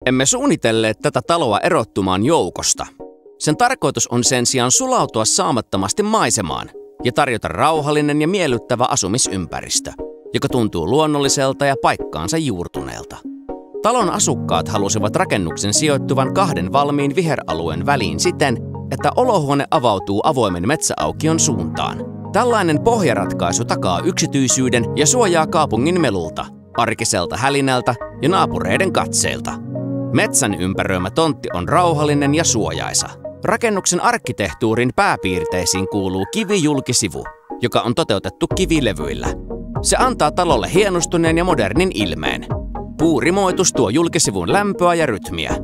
Emme suunnitelleet tätä taloa erottumaan joukosta. Sen tarkoitus on sen sijaan sulautua saamattomasti maisemaan ja tarjota rauhallinen ja miellyttävä asumisympäristö, joka tuntuu luonnolliselta ja paikkaansa juurtuneelta. Talon asukkaat halusivat rakennuksen sijoittuvan 2 valmiin viheralueen väliin siten, että olohuone avautuu avoimen metsäaukion suuntaan. Tällainen pohjaratkaisu takaa yksityisyyden ja suojaa kaupungin melulta, arkiselta hälinältä ja naapureiden katseilta. Metsän ympäröimä tontti on rauhallinen ja suojaisa. Rakennuksen arkkitehtuurin pääpiirteisiin kuuluu kivijulkisivu, joka on toteutettu kivilevyillä. Se antaa talolle hienostuneen ja modernin ilmeen. Puurimoitus tuo julkisivun lämpöä ja rytmiä.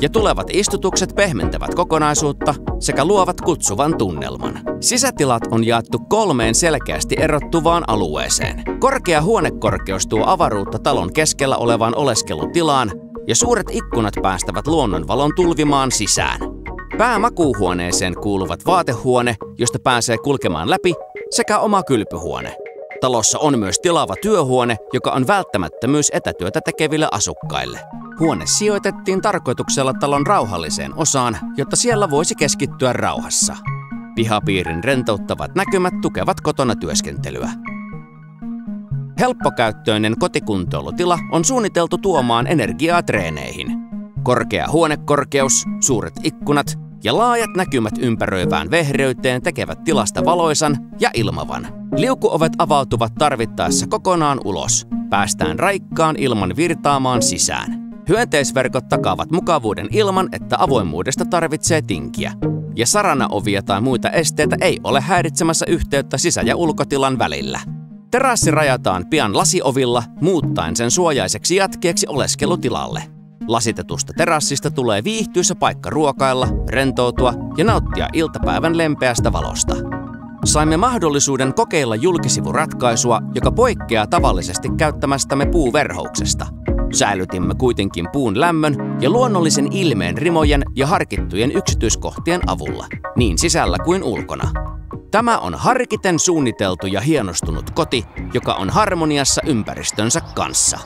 Ja tulevat istutukset pehmentävät kokonaisuutta sekä luovat kutsuvan tunnelman. Sisätilat on jaettu 3 selkeästi erottuvaan alueeseen. Korkea huonekorkeus tuo avaruutta talon keskellä olevaan oleskelutilaan ja suuret ikkunat päästävät luonnonvalon tulvimaan sisään. Päämakuuhuoneeseen kuuluvat vaatehuone, josta pääsee kulkemaan läpi, sekä oma kylpyhuone. Talossa on myös tilaava työhuone, joka on välttämättömyys etätyötä tekeville asukkaille. Huone sijoitettiin tarkoituksella talon rauhalliseen osaan, jotta siellä voisi keskittyä rauhassa. Pihapiirin rentouttavat näkymät tukevat kotona työskentelyä. Helppokäyttöinen kotikuntoilutila on suunniteltu tuomaan energiaa treeneihin. Korkea huonekorkeus, suuret ikkunat ja laajat näkymät ympäröivään vehreyteen tekevät tilasta valoisan ja ilmavan. Liukuovet avautuvat tarvittaessa kokonaan ulos. Päästään raikkaan ilman virtaamaan sisään. Hyönteisverkot takaavat mukavuuden ilman, että avoimuudesta tarvitsee tinkiä. Ja saranaovia tai muita esteitä ei ole häiritsemässä yhteyttä sisä- ja ulkotilan välillä. Terassi rajataan pian lasiovilla, muuttaen sen suojaiseksi jatkeeksi oleskelutilalle. Lasitetusta terassista tulee viihtyisä paikka ruokailla, rentoutua ja nauttia iltapäivän lempeästä valosta. Saimme mahdollisuuden kokeilla julkisivuratkaisua, joka poikkeaa tavallisesti käyttämästämme puuverhouksesta. Säilytimme kuitenkin puun lämmön ja luonnollisen ilmeen rimojen ja harkittujen yksityiskohtien avulla, niin sisällä kuin ulkona. Tämä on harkiten suunniteltu ja hienostunut koti, joka on harmoniassa ympäristönsä kanssa.